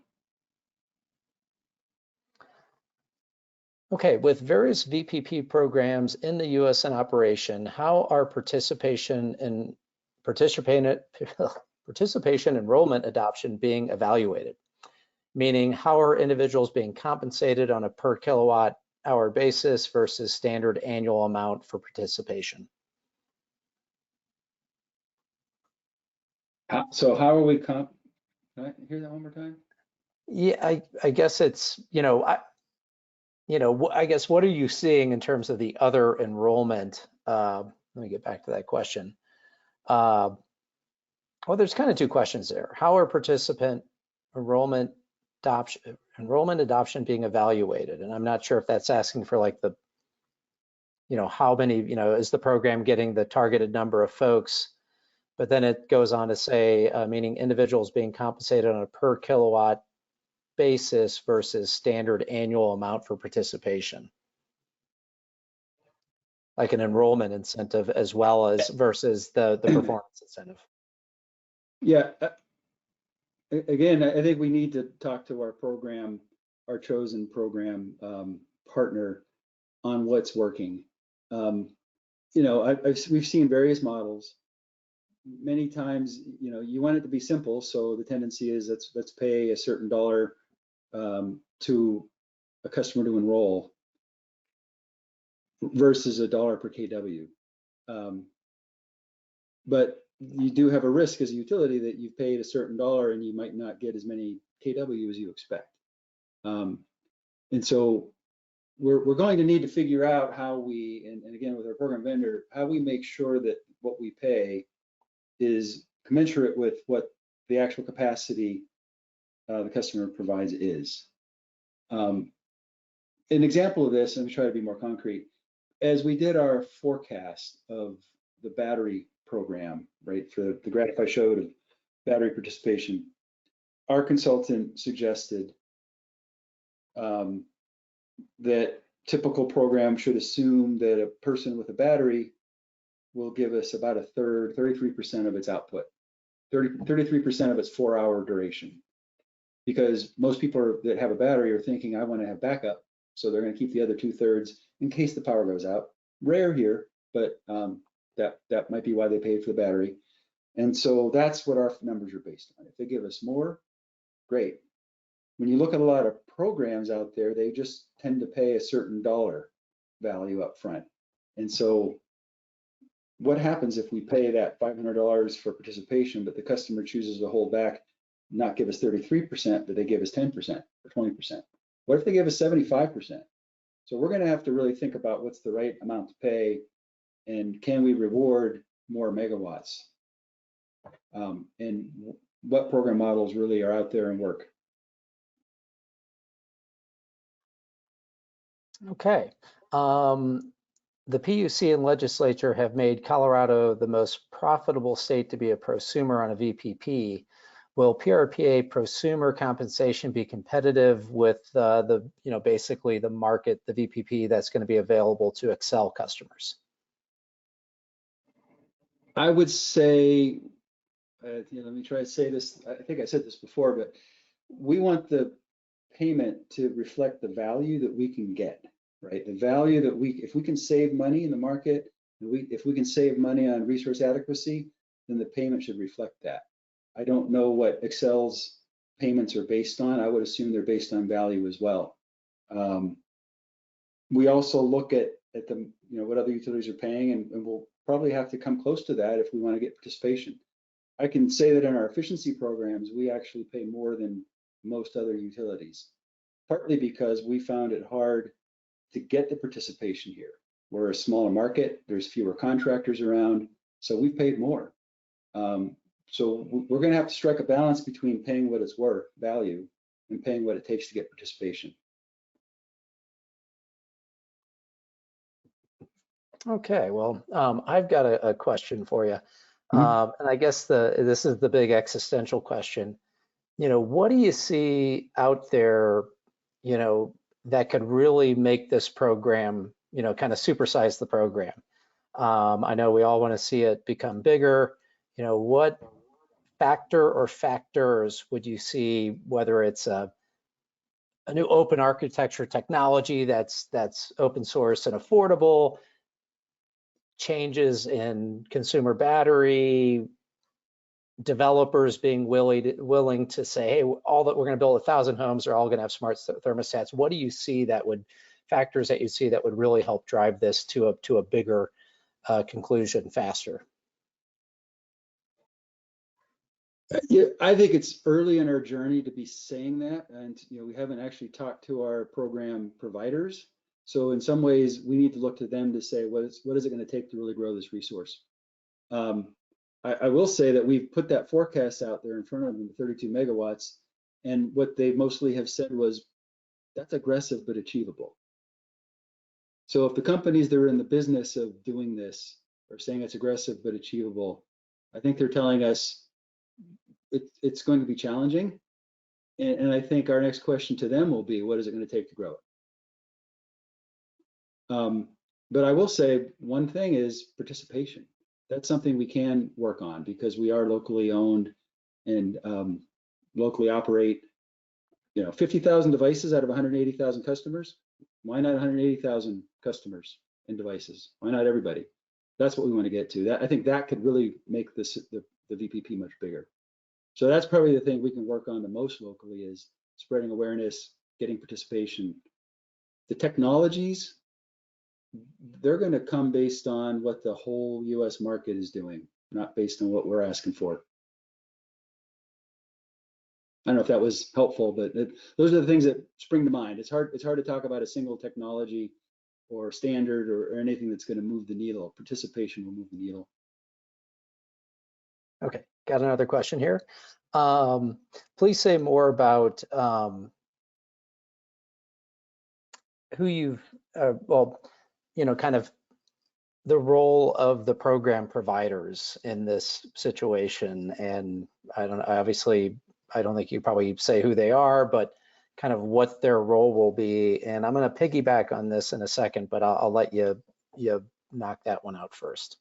Okay, with various VPP programs in the U.S. in operation, how are participation enrollment adoption being evaluated? Meaning, how are individuals being compensated on a per kilowatt hour basis versus standard annual amount for participation? So how are we can I hear that one more time? Yeah, I guess it's, you know, I guess, what are you seeing in terms of the other enrollment? Let me get back to that question. Well, there's kind of two questions there. How are participant enrollment adoption being evaluated? And I'm not sure if that's asking for like the, you know, how many, you know, is the program getting the targeted number of folks? But then it goes on to say, meaning individuals being compensated on a per kilowatt basis versus standard annual amount for participation. like an enrollment incentive as well as versus the performance incentive. Yeah. Again, I think we need to talk to our chosen program partner on what's working. We've seen various models. Many times, you want it to be simple, so the tendency is let's pay a certain dollar to a customer to enroll versus $1 per kW. But you do have a risk as a utility that you've paid a certain dollar and you might not get as many kW as you expect. And so we're going to need to figure out how we, and again with our program vendor, how we make sure that what we pay is commensurate with what the actual capacity the customer provides is. An example of this, and I'm trying to be more concrete, as we did our forecast of the battery program, right, for the graph I showed of battery participation, our consultant suggested that typical program should assume that a person with a battery will give us about a third, 33% of its output, 33% of its 4-hour duration. Because most people that have a battery are thinking, I want to have backup, so they're going to keep the other 2/3 in case the power goes out. Rare here, but that might be why they paid for the battery. And so that's what our numbers are based on. If they give us more, great. When you look at a lot of programs out there, they just tend to pay a certain dollar value up front. And so what happens if we pay that $500 for participation, but the customer chooses to hold back, not give us 33%, but they give us 10% or 20%? What if they give us 75%? So we're going to have to really think about what's the right amount to pay, and can we reward more megawatts? And what program models really are out there and work? Okay. The PUC and legislature have made Colorado the most profitable state to be a prosumer on a VPP. Will PRPA prosumer compensation be competitive with basically the market, the VPP that's going to be available to Excel customers? I would say, let me try to say this. I think I said this before, but we want the payment to reflect the value that we can get, right? The value that if we can save money in the market, if we can save money on resource adequacy, then the payment should reflect that. I don't know what Excel's payments are based on. I would assume they're based on value as well. We also look at the, what other utilities are paying, and we'll probably have to come close to that if we want to get participation. I can say that in our efficiency programs, we actually pay more than most other utilities, partly because we found it hard to get the participation here. We're a smaller market, there's fewer contractors around, so we've paid more. So we're going to have to strike a balance between paying what it's worth, value, and paying what it takes to get participation. Okay, well, I've got a question for you. And I guess this is the big existential question. What do you see out there, that could really make this program, kind of supersize the program? I know we all want to see it become bigger. What factor or factors would you see, whether it's a new open architecture technology that's open source and affordable, changes in consumer battery, developers being willing to say, hey, all that we're going to build 1,000 homes are all going to have smart thermostats. What do you see factors that you see that would really help drive this to a bigger conclusion faster? Yeah, I think it's early in our journey to be saying that, and we haven't actually talked to our program providers. So in some ways, we need to look to them to say, what is it going to take to really grow this resource? I will say that we've put that forecast out there in front of them, 32 megawatts, and what they mostly have said was, that's aggressive but achievable. So if the companies that are in the business of doing this are saying it's aggressive but achievable, I think they're telling us it's going to be challenging. And I think our next question to them will be, what is it going to take to grow it? But I will say one thing is participation. That's something we can work on because we are locally owned and locally operate. 50,000 devices out of 180,000 customers. Why not 180,000 customers and devices? Why not everybody? That's what we want to get to. I think that could really make the VPP much bigger. So that's probably the thing we can work on the most locally is spreading awareness, getting participation. The technologies, they're going to come based on what the whole US market is doing, not based on what we're asking for. I don't know if that was helpful, but those are the things that spring to mind. It's hard to talk about a single technology or standard or anything that's going to move the needle. Participation will move the needle. Okay, got another question here. Please say more about who you've, kind of the role of the program providers in this situation. And I don't think you probably say who they are, but kind of what their role will be. And I'm going to piggyback on this in a second, but I'll let you knock that one out first.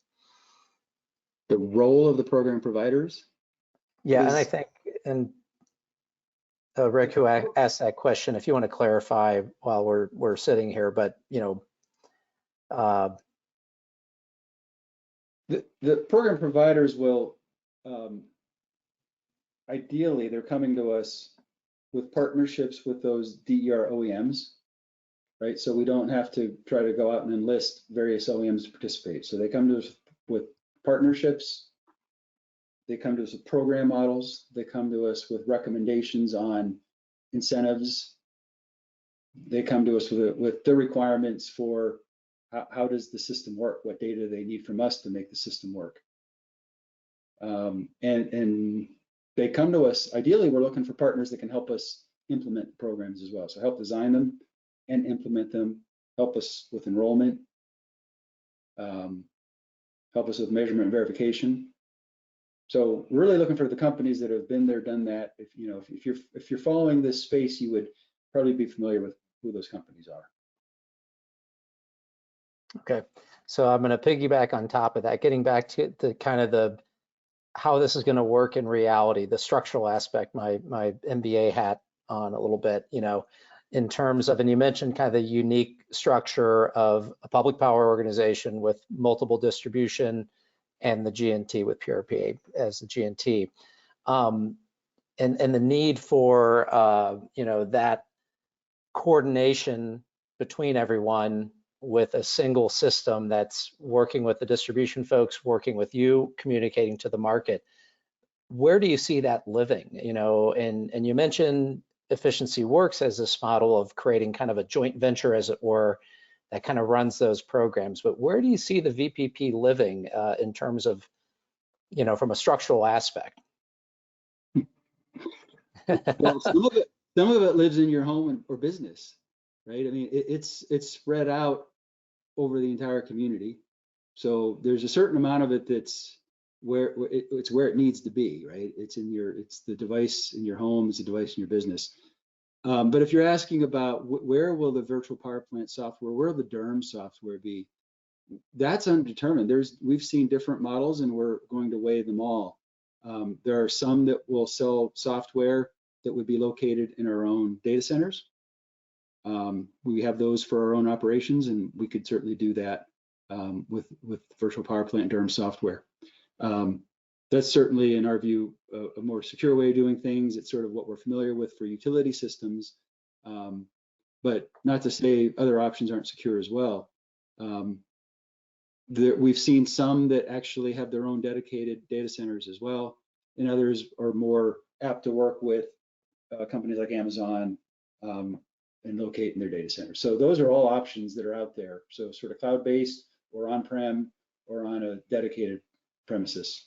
The role of the program providers? Yeah, and I think, and Rick, who asked that question, if you want to clarify while we're sitting here, but the program providers will ideally they're coming to us with partnerships with those DER OEMs, right? So we don't have to try to go out and enlist various OEMs to participate. So they come to us with partnerships. They come to us with program models. They come to us with recommendations on incentives. They come to us with the requirements for how does the system work? What data do they need from us to make the system work? And they come to us, ideally, we're looking for partners that can help us implement the programs as well. So help design them and implement them, help us with enrollment, help us with measurement and verification. So we're really looking for the companies that have been there, done that. If you're following this space, you would probably be familiar with who those companies are. Okay, so I'm going to piggyback on top of that, getting back to the kind of how this is going to work in reality, the structural aspect, my MBA hat on a little bit, in terms of, and you mentioned kind of the unique structure of a public power organization with multiple distribution and the GNT with PRPA as the GNT, and the need for that coordination between everyone with a single system that's working with the distribution folks, working with you, communicating to the market. Where do you see that living? And you mentioned Efficiency Works as this model of creating kind of a joint venture, as it were, that kind of runs those programs. But where do you see the VPP living in terms of, from a structural aspect? Well, some of it lives in your home or business, right? I mean, it's spread out over the entire community. So there's a certain amount of it that's where it needs to be, right? It's the device in your home, it's a device in your business. But if you're asking about where will the virtual power plant software, where will the DERM software be, that's undetermined. We've seen different models and we're going to weigh them all. There are some that will sell software that would be located in our own data centers. We have those for our own operations, and we could certainly do that with virtual power plant DERM software. That's certainly, in our view, a more secure way of doing things. It's sort of what we're familiar with for utility systems, but not to say other options aren't secure as well. We've seen some that actually have their own dedicated data centers as well, and others are more apt to work with companies like Amazon and locate in their data center. So those are all options that are out there. So sort of cloud-based or on-prem or on a dedicated premises.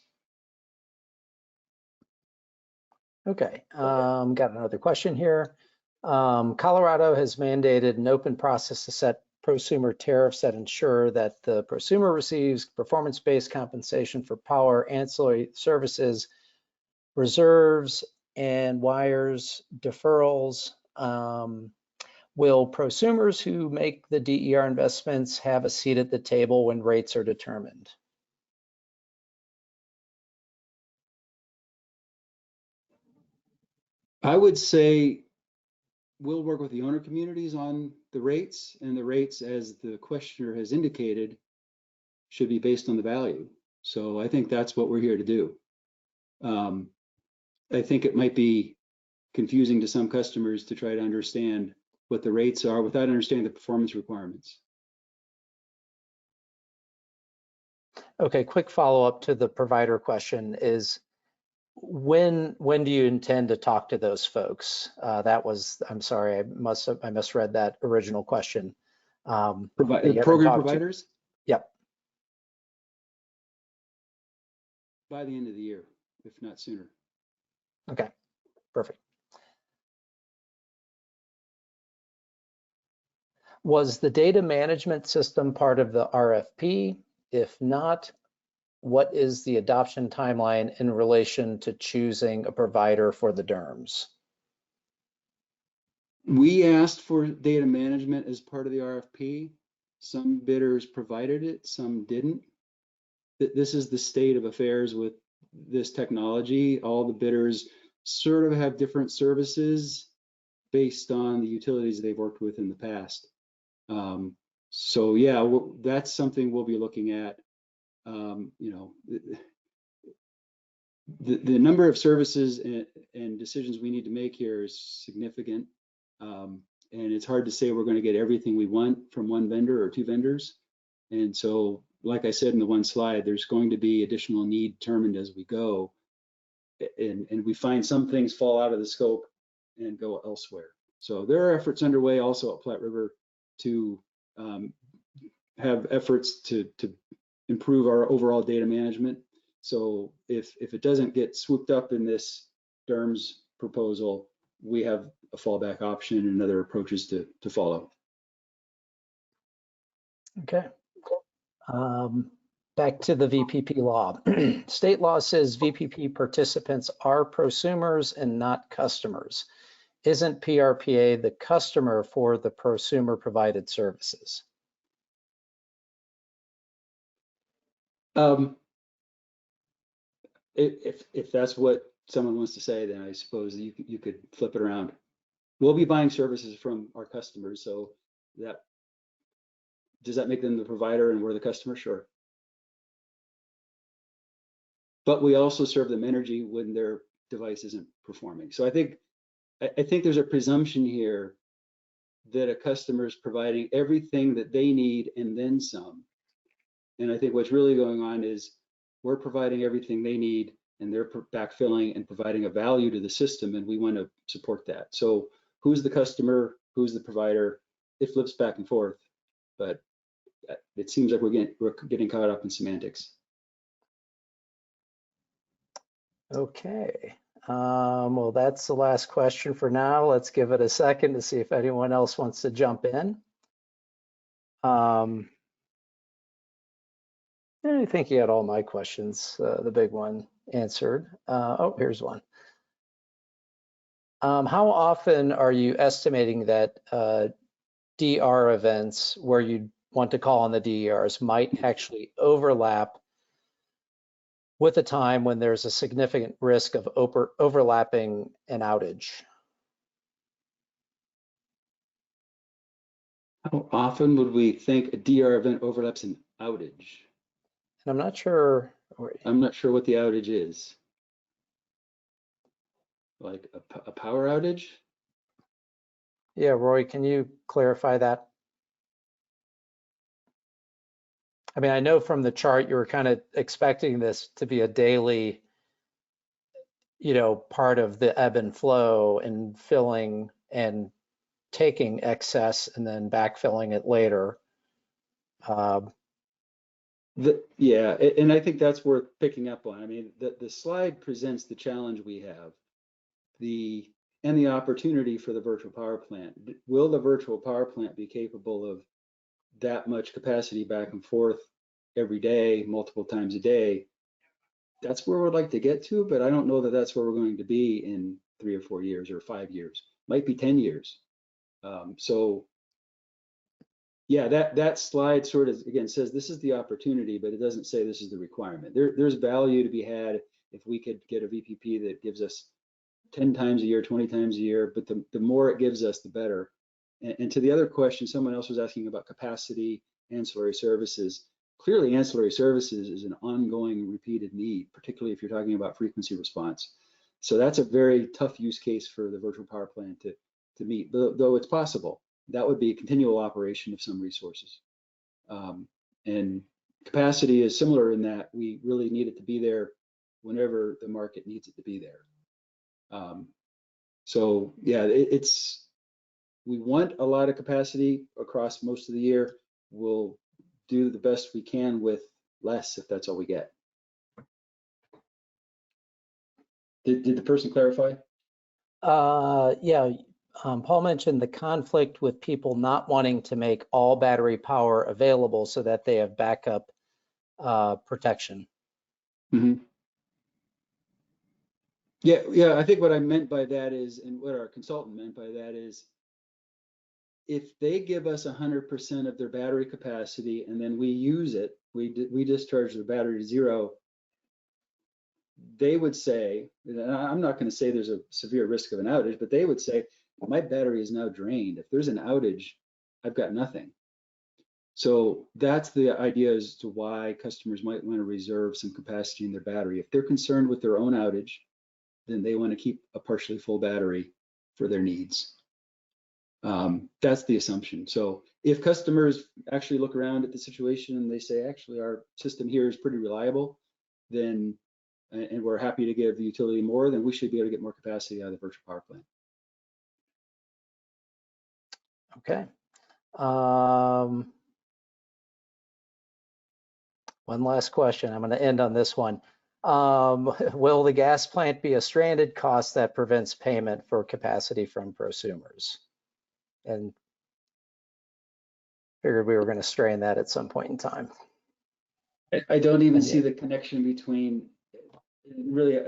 Okay, got another question here. Colorado has mandated an open process to set prosumer tariffs that ensure that the prosumer receives performance-based compensation for power ancillary services, reserves, and wires deferrals. Will prosumers who make the DER investments have a seat at the table when rates are determined? I would say we'll work with the owner communities on the rates, and the rates, as the questioner has indicated, should be based on the value. So I think that's what we're here to do. I think it might be confusing to some customers to try to understand what the rates are without understanding the performance requirements. Okay, quick follow-up to the provider question is, when do you intend to talk to those folks? I'm sorry, I misread that original question. Program providers? Yep. By the end of the year, if not sooner. Okay, perfect. Was the data management system part of the RFP? If not, what is the adoption timeline in relation to choosing a provider for the DERMS? We asked for data management as part of the RFP. Some bidders provided it, some didn't. This is the state of affairs with this technology. All the bidders sort of have different services based on the utilities they've worked with in the past. So yeah, that's something we'll be looking at. You know, the number of services and decisions we need to make here is significant. And it's hard to say we're going to get everything we want from one vendor or two vendors. And so, like I said in the one slide, there's going to be additional need determined as we go. And we find some things fall out of the scope and go elsewhere. So there are efforts underway also at Platte River to have efforts to improve our overall data management. So if it doesn't get swooped up in this DERMS proposal, we have a fallback option and other approaches to follow. Okay. Back to the VPP law. State law says VPP participants are prosumers and not customers. Isn't PRPA the customer for the prosumer provided services? If that's what someone wants to say, then I suppose you could flip it around. We'll be buying services from our customers, so does that make them the provider and we're the customer? Sure. But we also serve them energy when their device isn't performing. So I think there's a presumption here that a customer is providing everything that they need and then some. And I think what's really going on is we're providing everything they need and they're backfilling and providing a value to the system, and we want to support that. So who's the customer? Who's the provider? It flips back and forth, but it seems like we're getting caught up in semantics. Okay. Well, that's the last question for now. Let's give it a second to see if anyone else wants to jump in. I think you had all my questions, the big one answered. Oh, here's one. How often are you estimating that DR events where you want to call on the DERs might actually overlap with a time when there's a significant risk of overlapping an outage? How often would we think a DR event overlaps an outage? And I'm not sure. I'm not sure what the outage is. Like a power outage? Yeah, Roy, can you clarify that? I mean, I know from the chart you were kind of expecting this to be a daily, part of the ebb and flow and filling and taking excess and then backfilling it later. Yeah, and I think that's worth picking up on. I mean, the slide presents the challenge we have, and the opportunity for the virtual power plant. Will the virtual power plant be capable of that much capacity back and forth every day, multiple times a day? That's where we'd like to get to, but I don't know that that's where we're going to be in 3 or 4 years or 5 years. Might be 10 years. So yeah, that slide sort of, again, says this is the opportunity, but it doesn't say this is the requirement. There's value to be had if we could get a VPP that gives us 10 times a year, 20 times a year, but the more it gives us, the better. And to the other question, someone else was asking about capacity, ancillary services. Clearly, ancillary services is an ongoing repeated need, particularly if you're talking about frequency response. So that's a very tough use case for the virtual power plant to meet, though it's possible. That would be a continual operation of some resources. And capacity is similar in that we really need it to be there whenever the market needs it to be there. So yeah, we want a lot of capacity across most of the year. We'll do the best we can with less if that's all we get. Did the person clarify? Yeah. Paul mentioned the conflict with people not wanting to make all battery power available so that they have backup protection. Mm-hmm. Yeah, I think what I meant by that is, and what our consultant meant by that is, if they give us 100% of their battery capacity and then we use it, we discharge the battery to zero, they would say, and I'm not going to say there's a severe risk of an outage, but they would say, my battery is now drained. If there's an outage, I've got nothing. So that's the idea as to why customers might want to reserve some capacity in their battery. If they're concerned with their own outage, then they want to keep a partially full battery for their needs. That's the assumption. So if customers actually look around at the situation and they say, actually, our system here is pretty reliable, then, and we're happy to give the utility more, then we should be able to get more capacity out of the virtual power plant. Okay. One last question. I'm going to end on this one. Will the gas plant be a stranded cost that prevents payment for capacity from prosumers? And figured we were going to strain that at some point in time. I don't even see the connection between, really,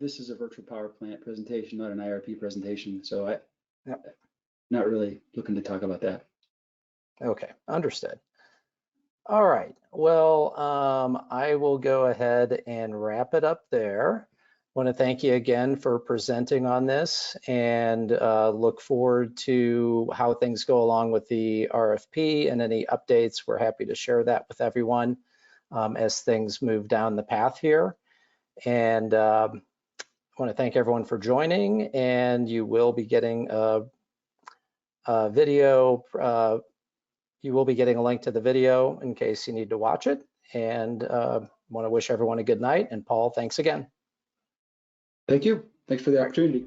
this is a virtual power plant presentation, not an IRP presentation. So not really looking to talk about that. Okay, understood. All right, well, I will go ahead and wrap it up there. I want to thank you again for presenting on this, and look forward to how things go along with the RFP and any updates. We're happy to share that with everyone as things move down the path here. And I want to thank everyone for joining, and you will be getting a video. You will be getting a link to the video in case you need to watch it. And want to wish everyone a good night. And Paul, thanks again. Thank you. Thanks for the opportunity.